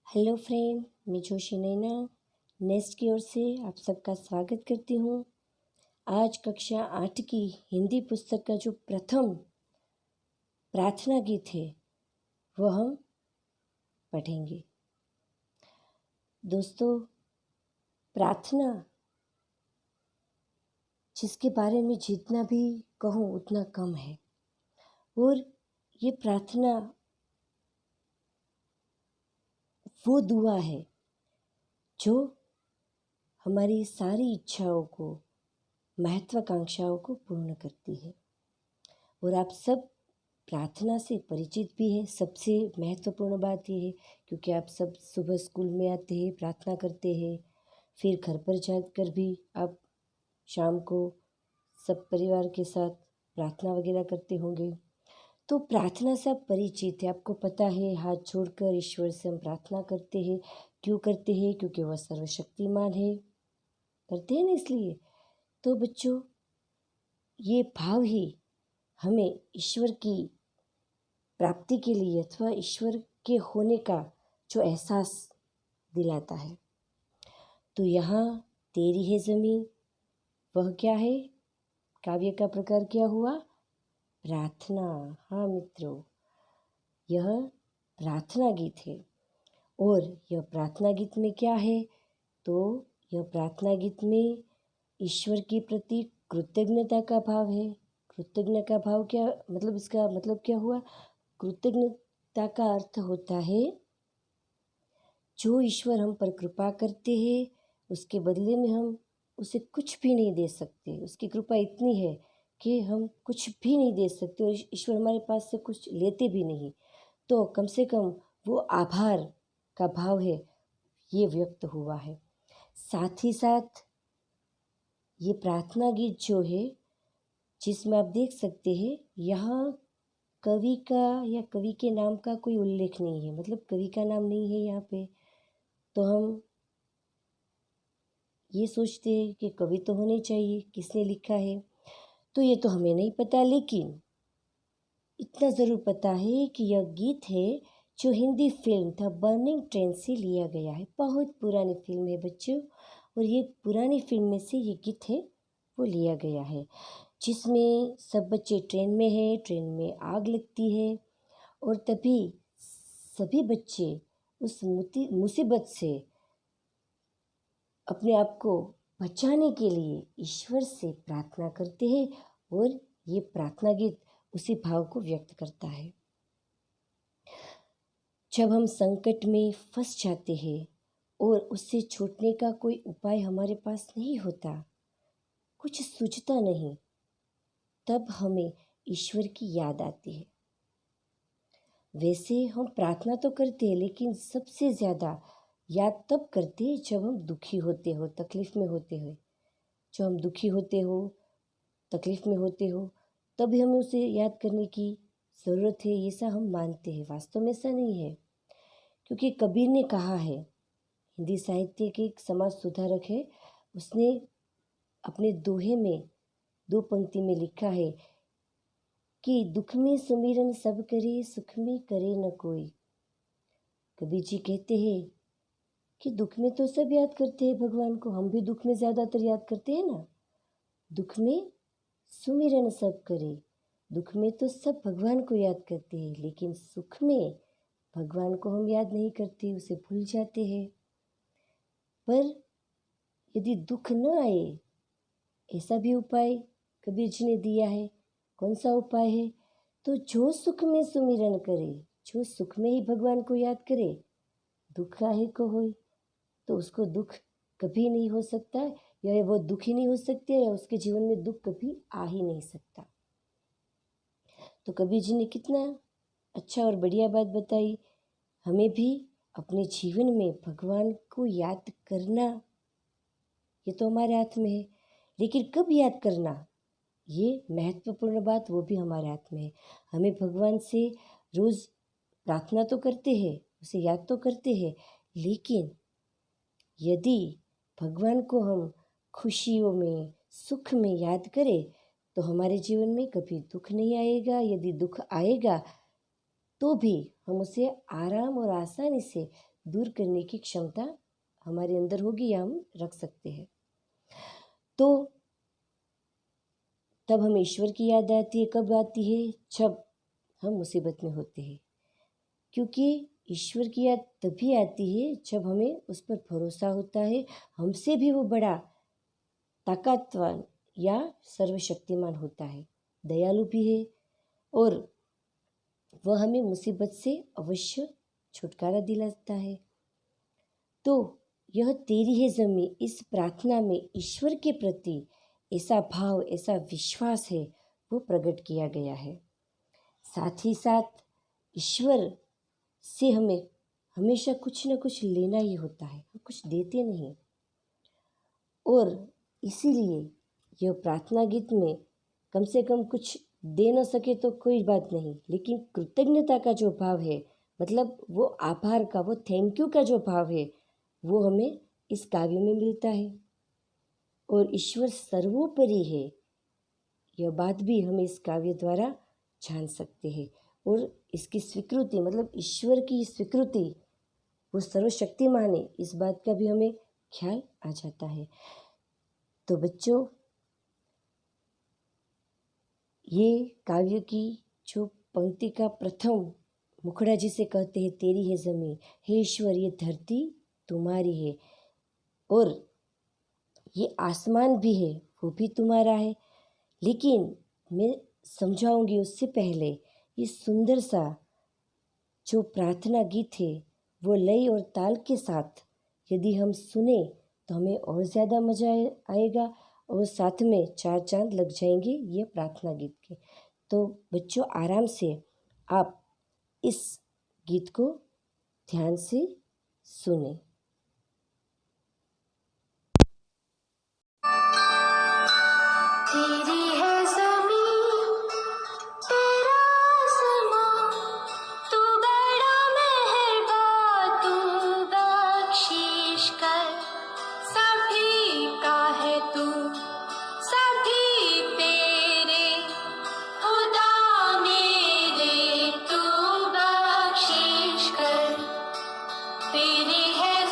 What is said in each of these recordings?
Hello friend, मैं जोशी नैना nest की ओर से आप सबका स्वागत करती हूँ। आज कक्षा 8 की हिंदी पुस्तक का जो प्रथम प्रार्थना गीत है वह हम पढ़ेंगे। दोस्तों, प्रार्थना जिसके बारे में जितना भी कहूँ उतना कम है। और ये प्रार्थना वो दुआ है जो हमारी सारी इच्छाओं को, महत्वाकांक्षाओं को पूर्ण करती है। और आप सब प्रार्थना से परिचित भी हैं। सबसे महत्वपूर्ण बात यह है क्योंकि आप सब सुबह स्कूल में आते हैं, प्रार्थना करते हैं, फिर घर पर जाकर भी आप शाम को सब परिवार के साथ प्रार्थना वगैरह करते होंगे। तो प्रार्थना से आप परिचित है, आपको पता है हाथ जोड़कर ईश्वर से हम प्रार्थना करते हैं। क्यों करते हैं? क्योंकि वह सर्वशक्तिमान है, करते हैं ना इसलिए। तो बच्चों, ये भाव ही हमें ईश्वर की प्राप्ति के लिए अथवा ईश्वर के होने का जो एहसास दिलाता है। तो यहाँ तेरी है ज़मीं, वह क्या है? काव्य का प्रकार क्या हुआ? प्रार्थना। हाँ मित्रों, यह प्रार्थना गीत है। और यह प्रार्थना गीत में क्या है? तो यह प्रार्थना गीत में ईश्वर के प्रति कृतज्ञता का भाव है। कृतज्ञता का भाव क्या मतलब, इसका मतलब क्या हुआ? कृतज्ञता का अर्थ होता है जो ईश्वर हम पर कृपा करते हैं उसके बदले में हम उसे कुछ भी नहीं दे सकते। उसकी कृपा इतनी है कि हम कुछ भी नहीं दे सकते और ईश्वर हमारे पास से कुछ लेते भी नहीं। तो कम से कम वो आभार का भाव है, ये व्यक्त हुआ है। साथ ही साथ ये प्रार्थना गीत जो है, जिसमें आप देख सकते हैं यहाँ कवि का या कवि के नाम का कोई उल्लेख नहीं है, मतलब कवि का नाम नहीं है यहाँ पे। तो हम ये सोचते हैं कि कवि तो होने चाहिए, किसने लिखा है? तो ये तो हमें नहीं पता, लेकिन इतना ज़रूर पता है कि यह गीत है जो Hindi film the burning train से लिया गया है। बहुत पुरानी फिल्म है बच्चों, और ये पुरानी फिल्म में से ये गीत है वो लिया गया है, जिसमें सब बच्चे ट्रेन में हैं, ट्रेन में आग लगती है और तभी सभी बच्चे उस मुसीबत से अपने आप को बचाने के लिए ईश्वर से प्रार्थना करते हैं। और ये प्रार्थना गीत उसी भाव को व्यक्त करता है। जब हम संकट में फंस जाते हैं और उससे छूटने का कोई उपाय हमारे पास नहीं होता, कुछ सूझता नहीं, तब हमें ईश्वर की याद आती है। वैसे हम प्रार्थना तो करते हैं, लेकिन सबसे ज़्यादा याद तब करते हैं जब हम दुखी होते हो, तकलीफ़ में होते हो। जब हम दुखी होते हो, तकलीफ़ में होते हो, तभी हमें उसे याद करने की ज़रूरत है, ऐसा हम मानते हैं। वास्तव में ऐसा नहीं है, क्योंकि कबीर ने कहा है, हिंदी साहित्य के एक समाज सुधारक है, उसने अपने दोहे में 2 पंक्ति में लिखा है कि दुख में सुमिरन सब करे, सुख में करे न कोई। कबीर जी कहते हैं कि दुख में तो सब याद करते हैं भगवान को, हम भी दुख में ज़्यादातर याद करते हैं ना। दुख में सुमिरन सब करे, दुख में तो सब भगवान को याद करते हैं, लेकिन सुख में भगवान को हम याद नहीं करते, उसे भूल जाते हैं। पर यदि दुख न आए, ऐसा भी उपाय कबीर जी ने दिया है। कौन सा उपाय है? तो जो सुख में सुमिरन करे, जो सुख में ही भगवान को याद करे, दुख काहे को होए। तो उसको दुख कभी नहीं हो सकता, या वो दुखी नहीं हो सकते, या उसके जीवन में दुख कभी आ ही नहीं सकता। तो कबीर जी ने कितना अच्छा और बढ़िया बात बताई। हमें भी अपने जीवन में भगवान को याद करना, ये तो हमारे हाथ में है, लेकिन कब याद करना, ये महत्वपूर्ण बात वो भी हमारे हाथ में है। हमें भगवान से रोज़ प्रार्थना तो करते हैं, उसे याद तो करते हैं, लेकिन यदि भगवान को हम खुशियों में, सुख में याद करें, तो हमारे जीवन में कभी दुख नहीं आएगा। यदि दुख आएगा तो भी हम उसे आराम और आसानी से दूर करने की क्षमता हमारे अंदर होगी या हम रख सकते हैं। तो तब हमें ईश्वर की याद आती है, कब आती है? जब हम मुसीबत में होते हैं, क्योंकि ईश्वर की याद तभी आती है जब हमें उस पर भरोसा होता है, हमसे भी वो बड़ा ताकतवान या सर्वशक्तिमान होता है, दयालु भी है और वह हमें मुसीबत से अवश्य छुटकारा दिलाता है। तो यह तेरी है ज़मीं, इस प्रार्थना में ईश्वर के प्रति ऐसा भाव, ऐसा विश्वास है, वो प्रकट किया गया है। साथ ही साथ ईश्वर से हमें हमेशा कुछ न कुछ लेना ही होता है, हम कुछ देते नहीं। और इसीलिए यह प्रार्थना गीत में कम से कम कुछ दे न सके तो कोई बात नहीं, लेकिन कृतज्ञता का जो भाव है, मतलब वो आभार का, वो थैंक यू का जो भाव है, वो हमें इस काव्य में मिलता है। और ईश्वर सर्वोपरि है, यह बात भी हम इस काव्य द्वारा जान सकते हैं। और इसकी स्वीकृति, मतलब ईश्वर की स्वीकृति, वो सर्वशक्तिमान है, इस बात का भी हमें ख्याल आ जाता है। तो बच्चों, ये काव्य की जो पंक्ति का प्रथम मुखड़ा जिसे कहते हैं, तेरी है ज़मीं, हे ईश्वर ये धरती तुम्हारी है और ये आसमान भी है, वो भी तुम्हारा है। लेकिन मैं समझाऊंगी उससे पहले ये सुंदर सा जो प्रार्थना गीत है, वो लय और ताल के साथ यदि हम सुने तो हमें और ज़्यादा मज़ा आएगा और साथ में 4 चांद लग जाएंगे ये प्रार्थना गीत के। तो बच्चों, आराम से आप इस गीत को ध्यान से सुने। तेरी है ज़मीं, तेरा आसमां, तू बड़ा मेहरबान, तू बख्शिश कर, सभी का है तू, सभी तेरे खुदा मेरे, तू बख्शिश कर। तेरी है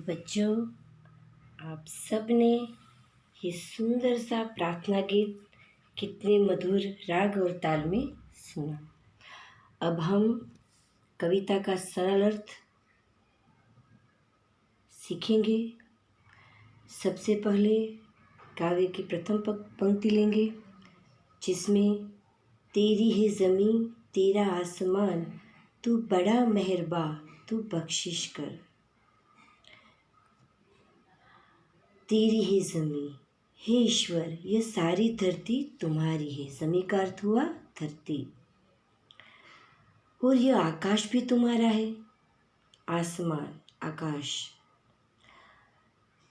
बच्चों, आप सब ने ये सुंदर सा प्रार्थना गीत कितने मधुर राग और ताल में सुना। अब हम कविता का सरल अर्थ सीखेंगे। सबसे पहले काव्य की प्रथम पंक्ति लेंगे, जिसमें तेरी है ज़मीं तेरा आसमान, तू बड़ा मेहरबा तू बख्शिश कर। तेरी है ज़मीं, हे ईश्वर, यह सारी धरती तुम्हारी है। ज़मीं का अर्थ हुआ धरती। और यह आकाश भी तुम्हारा है, आसमान, आकाश।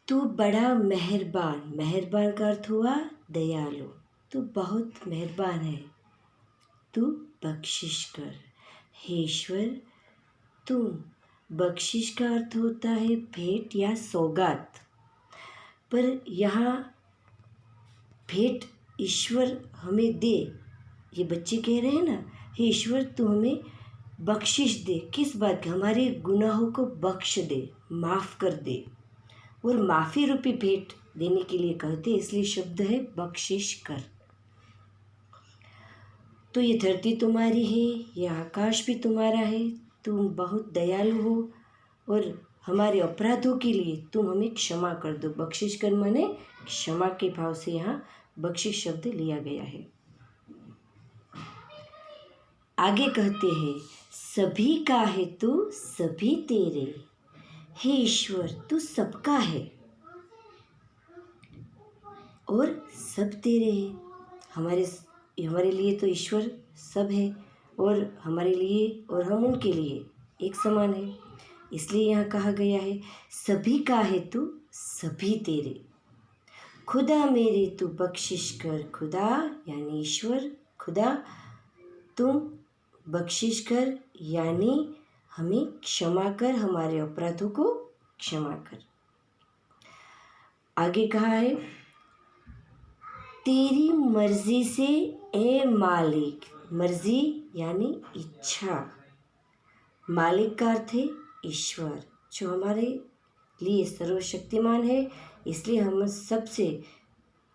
तू बड़ा मेहरबान, मेहरबान का अर्थ हुआ दयालु। तू बहुत मेहरबान है, तू बख्शिश कर। हे ईश्वर, तुम बख्शिश का अर्थ होता है भेंट या सौगात, पर यहाँ भेंट ईश्वर हमें दे, ये बच्चे कह रहे हैं ना, हे ईश्वर तू हमें बख्शिश दे। किस बात की? हमारे गुनाहों को बख्श दे, माफ़ कर दे। और माफ़ी रूपी भेंट देने के लिए कहते, इसलिए शब्द है बख्शिश कर। तो ये धरती तुम्हारी है, ये आकाश भी तुम्हारा है। तुम बहुत दयालु हो और हमारे अपराधों के लिए तुम हमें क्षमा कर दो। बख्शिश कर माने क्षमा के भाव से यहाँ बख्शिश शब्द लिया गया है। आगे कहते हैं, सभी का है तू सभी तेरे, हे ईश्वर तू सबका है और सब तेरे हैं। हमारे लिए तो ईश्वर सब है और हमारे लिए और हम उनके लिए एक समान है। इसलिए यहाँ कहा गया है, सभी का है तू सभी तेरे, खुदा मेरे तू बख्शिश कर। खुदा यानी ईश्वर, खुदा तुम बख्शिश कर यानी हमें क्षमा कर, हमारे अपराधों को क्षमा कर। आगे कहा है, तेरी मर्जी से ए मालिक, मर्जी यानी इच्छा, मालिक का अर्थ है ईश्वर, जो हमारे लिए सर्वशक्तिमान है, इसलिए हम सबसे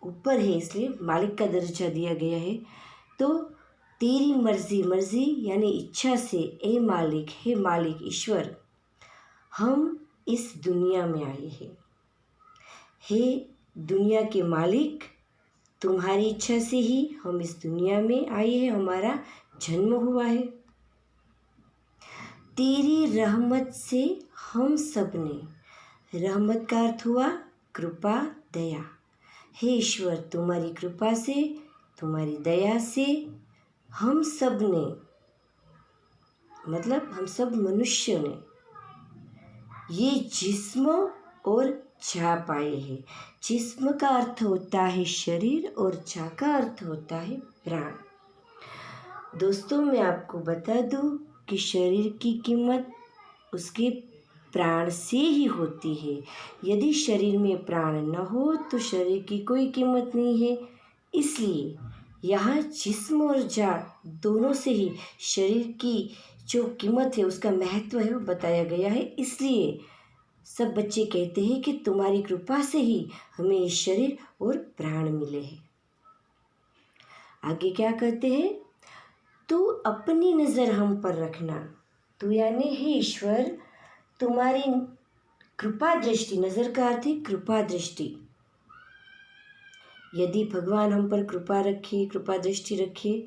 ऊपर है, इसलिए मालिक का दर्जा दिया गया है। तो तेरी मर्जी, मर्जी यानी इच्छा से ए मालिक, हे मालिक ईश्वर, हम इस दुनिया में आए हैं। हे दुनिया के मालिक, तुम्हारी इच्छा से ही हम इस दुनिया में आए हैं, हमारा जन्म हुआ है। तेरी रहमत से हम सब ने, रहमत का अर्थ हुआ कृपा, दया। हे ईश्वर, तुम्हारी कृपा से, तुम्हारी दया से हम सब ने, मतलब हम सब मनुष्य ने ये जिस्म और जा पाए हैं। जिस्म का अर्थ होता है शरीर और जा का अर्थ होता है प्राण। दोस्तों, मैं आपको बता दूं कि शरीर की कीमत उसके प्राण से ही होती है। यदि शरीर में प्राण न हो तो शरीर की कोई कीमत नहीं है। इसलिए यहाँ जिस्म और जान दोनों से ही शरीर की जो कीमत है, उसका महत्व है, वो बताया गया है। इसलिए सब बच्चे कहते हैं कि तुम्हारी कृपा से ही हमें शरीर और प्राण मिले हैं। आगे क्या कहते हैं, तू अपनी नज़र हम पर रखना। तू यानी हे ईश्वर, तुम्हारी कृपा दृष्टि, नज़र का अर्थ है कृपा दृष्टि। यदि भगवान हम पर कृपा रखे, कृपा दृष्टि रखे,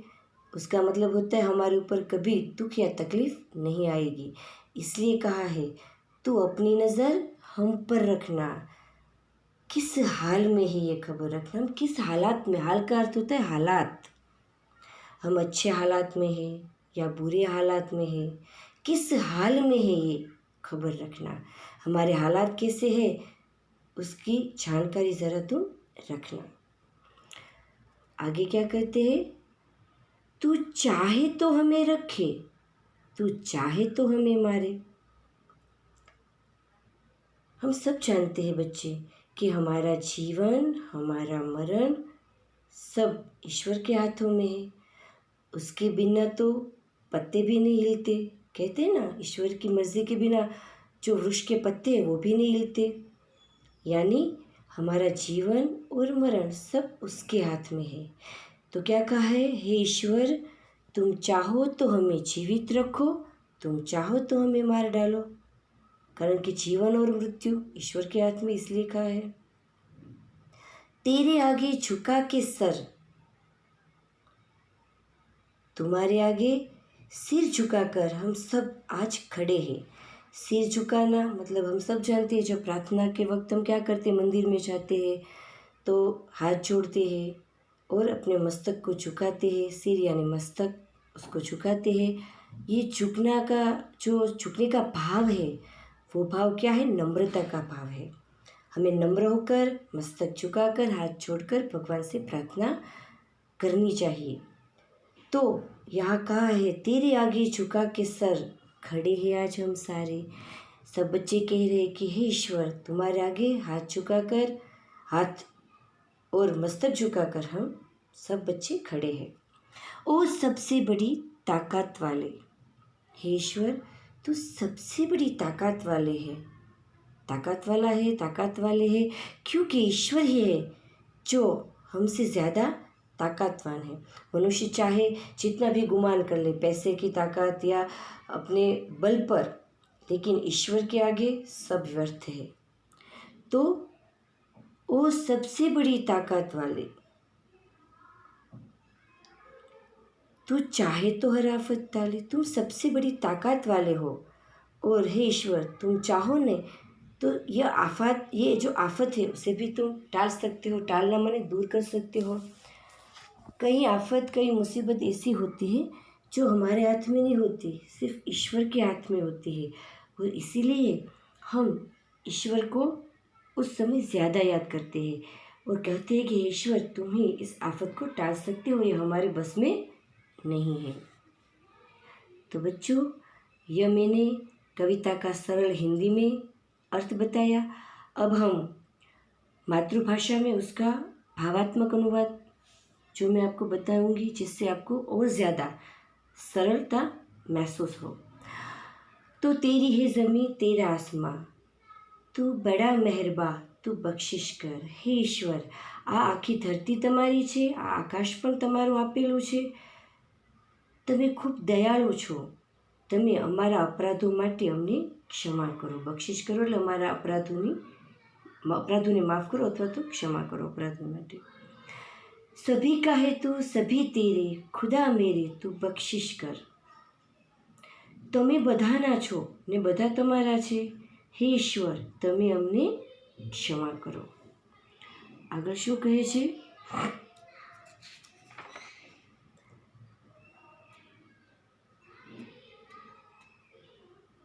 उसका मतलब होता है हमारे ऊपर कभी दुख या तकलीफ नहीं आएगी। इसलिए कहा है, तू अपनी नज़र हम पर रखना। किस हाल में है ये खबर रखना, हम किस हालात में, हाल का अर्थ होता है हालात, हम अच्छे हालात में हैं या बुरे हालात में हैं, किस हाल में है ये खबर रखना। हमारे हालात कैसे हैं उसकी जानकारी ज़रा तुम रखना। आगे क्या कहते हैं, तू चाहे तो हमें रखे, तू चाहे तो हमें मारे। हम सब जानते हैं बच्चे कि हमारा जीवन, हमारा मरण सब ईश्वर के हाथों में है। उसके बिना तो पत्ते भी नहीं हिलते। कहते हैं ना, ईश्वर की मर्ज़ी के बिना जो वृक्ष के पत्ते हैं वो भी नहीं हिलते। यानी हमारा जीवन और मरण सब उसके हाथ में है। तो क्या कहा है, हे ईश्वर, तुम चाहो तो हमें जीवित रखो, तुम चाहो तो हमें मार डालो। कारण कि जीवन और मृत्यु ईश्वर के हाथ में, इसलिए कहा है। तेरे आगे झुका के सर, तुम्हारे आगे सिर झुकाकर हम सब आज खड़े हैं। सिर झुकाना मतलब हम सब जानते हैं, जब प्रार्थना के वक्त हम क्या करते हैं, मंदिर में जाते हैं तो हाथ जोड़ते हैं और अपने मस्तक को झुकाते हैं। सिर यानी मस्तक, उसको झुकाते हैं। ये झुकना का जो झुकने का भाव है, वो भाव क्या है, नम्रता का भाव है। हमें नम्र होकर, मस्तक झुकाकर, हाथ जोड़कर भगवान से प्रार्थना करनी चाहिए। तो यहाँ कहा है, तेरे आगे झुका के सर खड़े हैं आज हम सारे। सब बच्चे कह रहे हैं कि हे ईश्वर, तुम्हारे आगे हाथ झुकाकर, हाथ और मस्तक झुकाकर हम सब बच्चे खड़े हैं। ओ सबसे बड़ी ताकत वाले, हे ईश्वर तू सबसे बड़ी ताकत वाले है, ताकत वाला है, ताकत वाले है, क्योंकि ईश्वर ही है जो हमसे ज़्यादा ताकतवान है। मनुष्य चाहे जितना भी गुमान कर ले, पैसे की ताकत या अपने बल पर, लेकिन ईश्वर के आगे सब व्यर्थ है। तो वो सबसे बड़ी ताकत वाले, तू चाहे तो हर आफत टाले, तुम सबसे बड़ी ताकत वाले हो। और हे ईश्वर, तुम चाहो ने तो ये जो आफत है उसे भी तुम टाल सकते हो। टालना माने दूर कर सकते हो। कई आफत, कई मुसीबत ऐसी होती है जो हमारे हाथ में नहीं होती, सिर्फ ईश्वर के हाथ में होती है। और इसीलिए हम ईश्वर को उस समय ज़्यादा याद करते हैं और कहते हैं कि ईश्वर तुम ही इस आफत को टाल सकते हो, ये हमारे बस में नहीं है। तो बच्चों, यह मैंने कविता का सरल हिंदी में अर्थ बताया। अब हम मातृभाषा में उसका भावात्मक अनुवाद जो मैं आपको बताऊंगी, जिससे आपको और ज़्यादा सरलता महसूस हो। तो तेरी है ज़मीं तेरा आसमां, तू बड़ा मेहरबा तू बख्शिश कर। હે ઈશ્વર, આ આખી ધરતી તમારી છે, આ આકાશ પણ તમારું આપેલું છે। તમે ખૂબ દયાળુ છો, તમે અમારા અપરાધો માટે અમને ક્ષમા કરો। બક્ષિશ કરો એટલે અમારા अपराधों ने माफ़ करो अथवा तो क्षमा करो अपराधों માટે। सभी का है तू सभी तेरे, खुदा मेरे तू बख्शिश कर। તમે બધાના છો ને બધા તમારા છે, હે ઈશ્વર તમે અમને ક્ષમા કરો। આગળ શું કહે છે?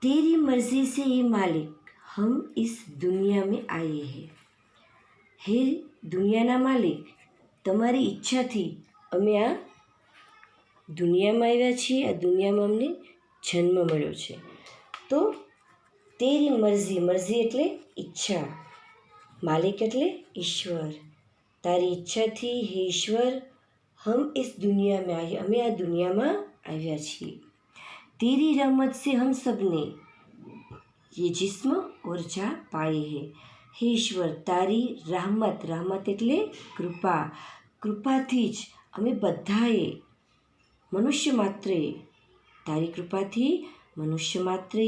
तेरी मर्जी से ये मालिक हम इस दुनिया में आए हैं। हे દુનિયાના માલિક, તમારી ઈચ્છાથી અમે આ દુનિયામાં આવ્યા છીએ, આ દુનિયામાં અમને જન્મ મળ્યો છે। તો તેરી મરજી, મરજી એટલે ઈચ્છા, માલિક એટલે ઈશ્વર। તારી ઈચ્છાથી હે ઈશ્વર हम इस दुनिया में आए, અમે આ દુનિયામાં આવ્યા છીએ। तेरी रहमत से हम सब ने ये जिस्म और जा पाए हैं। हे ईश्वर तारी रहमत, रहमत એટલે કૃપા, કૃપાથી જ અમે બધાએ મનુષ્ય માત્રએ, તારી કૃપાથી મનુષ્ય માત્રએ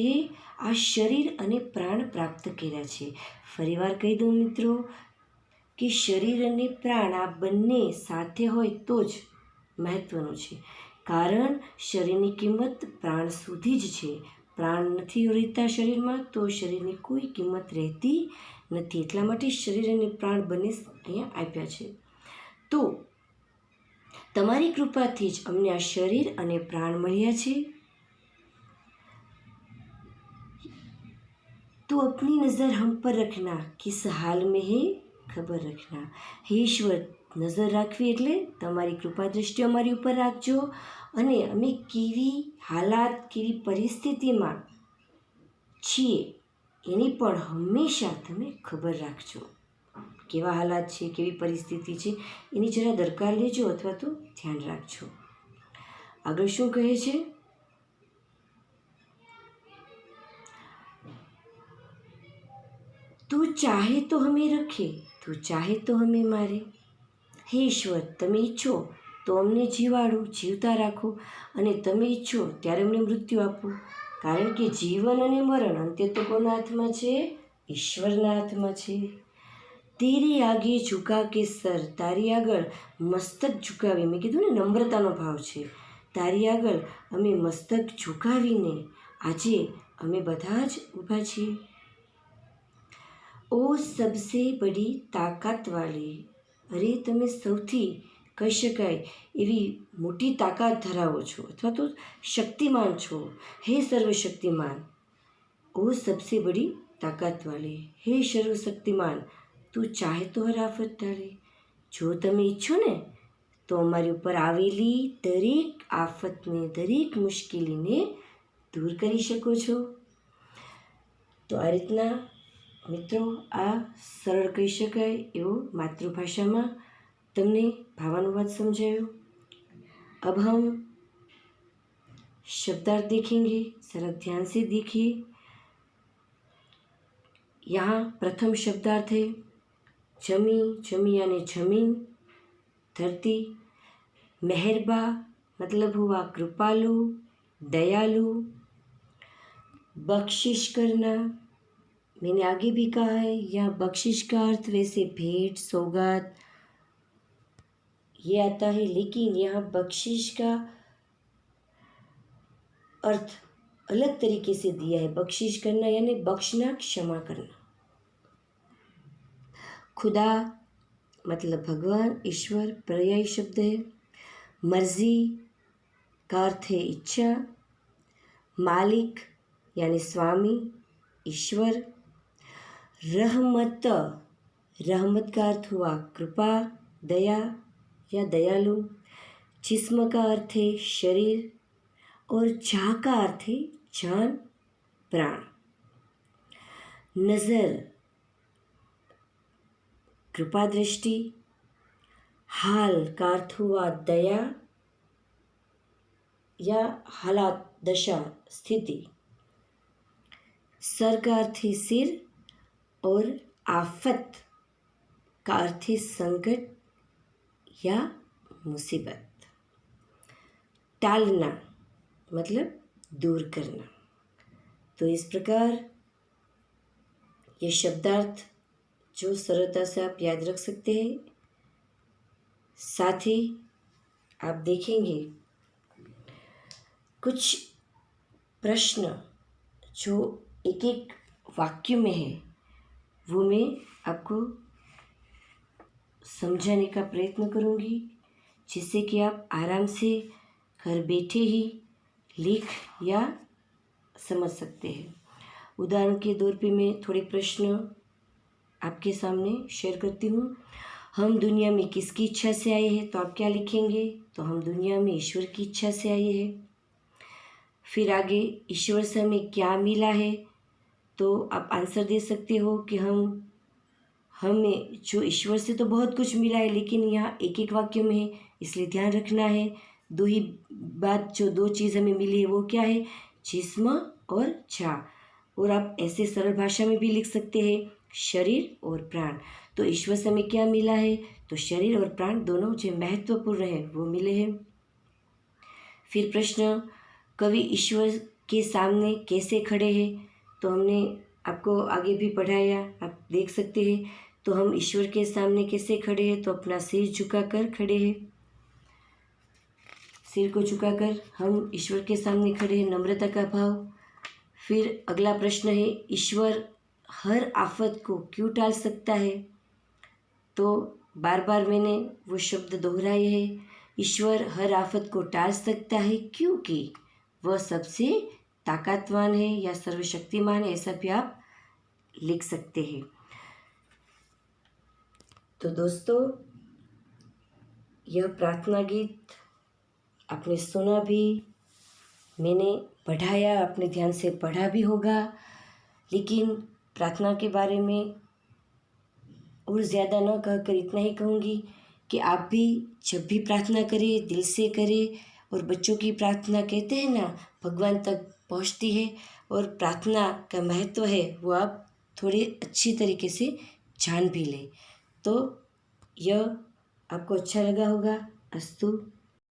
આ શરીર અને પ્રાણ પ્રાપ્ત કર્યા છે। ફરીવાર કહી દઉં મિત્રો કે શરીર અને પ્રાણ આ બંને સાથે હોય તો જ મહત્ત્વનું છે। કારણ શરીરની કિંમત પ્રાણ સુધી જ છે। પ્રાણ નથી રહેતા શરીરમાં તો શરીરની કોઈ કિંમત રહેતી નથી। એટલા માટે શરીર અને પ્રાણ બંને અહીંયા આપ્યા છે। તો તમારી કૃપાથી જ અમને આ શરીર અને પ્રાણ મળ્યા છે। तो अपनी नज़र हम पर रखना, किस हाल में है खबर रखना। हे ईश्वर, નજર રાખવી એટલે તમારી કૃપા દૃષ્ટિ અમારી ઉપર રાખજો અને અમે કેવી હાલાત, કેવી પરિસ્થિતિમાં છીએ એની પણ હંમેશા તમે ખબર રાખજો। કેવા હાલાત છે, કેવી પરિસ્થિતિ છે એની જરા દરકાર લેજો અથવા તો ધ્યાન રાખજો। આગળ શું કહે છે? तू चाहे तो हमें रखे, तू चाहे तो हमें મારે. હે ઈશ્વર, તમે ઈચ્છો તો અમને જીવાડો, જીવતા રાખો, અને તમે ઈચ્છો ત્યારે અમને મૃત્યુ આપો. કારણ કે જીવન અને મરણ અંતે તો કોના હાથમાં છે? ઈશ્વરના હાથમાં છે. તેરી આગે ઝુકા કે સર, તારી આગળ મસ્તક ઝુકાવી, મેં કીધું ને નમ્રતાનો ભાવ છે. તારી આગળ અમે મસ્તક ઝુકાવીને આજે અમે બધા જ ઊભા છીએ. ઓ સબસે બડી તાકાતવાળી, અરે તમે સૌથી કહી શકાય એવી મોટી તાકાત ધરાવો છો અથવા તો શક્તિમાન છો. હે સર્વશક્તિમાન, ઓ સબસે બડી તાકાતવાળી, હે સર્વશક્તિમાન, તું ચાહે તો હર આફત ટાળે. જો તમે ઈચ્છો ને તો અમારી ઉપર આવેલી દરેક આફતને, દરેક મુશ્કેલીને દૂર કરી શકો છો. તો આ રીતના મિત્રો આ સરળ કહી શકાય એવો માતૃભાષામાં તમને भावानुवाद समझायो. अब हम शब्दार्थ देखेंगे, जरा ध्यान से देखिए. यहाँ प्रथम शब्दार्थ है जमी, जमी यानी जमीन, धरती. मेहरबा मतलब हुआ कृपालु, दयालु. बख्शिश करना, मैंने आगे भी कहा है, यहाँ बख्शिश का अर्थ वैसे भेंट, सौगात ये आता है, लेकिन यहाँ बख्शिश का अर्थ अलग तरीके से दिया है. बख्शिश करना यानी बख्शना, क्षमा करना. खुदा मतलब भगवान, ईश्वर पर्यायी शब्द है. मर्जी का अर्थ है इच्छा. मालिक यानी स्वामी, ईश्वर. रहमत, रहमत का अर्थ हुआ कृपा, दया या दयालु. जिस्म का अर्थ है शरीर, और जा का अर्थ है जान, प्राण. नज़र कृपा दृष्टि. हाल का अर्थ हुआ दया या हालात, दशा, स्थिति. सर का अर्थ है सिर, और आफत का अर्थ है संकट या मुसीबत. टालना मतलब दूर करना. तो इस प्रकार ये शब्दार्थ जो सरलता से आप याद रख सकते हैं. साथ ही आप देखेंगे कुछ प्रश्न जो एक एक वाक्य में है वो मैं आपको समझाने का प्रयत्न करूँगी, जिससे कि आप आराम से घर बैठे ही लिख या समझ सकते हैं. उदाहरण के तौर पे मैं थोड़े प्रश्न आपके सामने शेयर करती हूँ. हम दुनिया में किसकी इच्छा से आए हैं, तो आप क्या लिखेंगे? तो हम दुनिया में ईश्वर की इच्छा से आए हैं. फिर आगे ईश्वर से हमें क्या मिला है, तो आप आंसर दे सकते हो कि हमें जो ईश्वर से तो बहुत कुछ मिला है, लेकिन यहाँ एक एक वाक्य में है, इसलिए ध्यान रखना है. दो ही बात, जो दो चीज़ हमें मिली है वो क्या है? जिस्म और जा. और आप ऐसे सरल भाषा में भी लिख सकते हैं शरीर और प्राण. तो ईश्वर से हमें क्या मिला है? तो शरीर और प्राण दोनों जो महत्वपूर्ण है वो मिले हैं. फिर प्रश्न, कवि ईश्वर के सामने कैसे खड़े हैं? तो हमने आपको आगे भी पढ़ाया, आप देख सकते हैं. तो हम ईश्वर के सामने कैसे खड़े हैं? तो अपना सिर झुकाकर खड़े हैं. सिर को झुकाकर हम ईश्वर के सामने खड़े हैं, नम्रता का भाव. फिर अगला प्रश्न है, ईश्वर हर आफत को क्यों टाल सकता है? तो बार बार मैंने वो शब्द दोहराए हैं. ईश्वर हर आफत को टाल सकता है क्योंकि वह सबसे ताकतवान है या सर्वशक्तिमान है, ऐसा भी आप लिख सकते हैं. तो दोस्तों, यह प्रार्थना गीत आपने सुना भी, मैंने पढ़ाया, आपने ध्यान से पढ़ा भी होगा. लेकिन प्रार्थना के बारे में और ज़्यादा न कहकर इतना ही कहूँगी कि आप भी जब भी प्रार्थना करें दिल से करें. और बच्चों की प्रार्थना कहते हैं ना, भगवान तक पहुँचती है. और प्रार्थना का महत्व है वो आप थोड़ी अच्छी तरीके से जान भी ले। तो यह आपको अच्छा लगा होगा। अस्तु।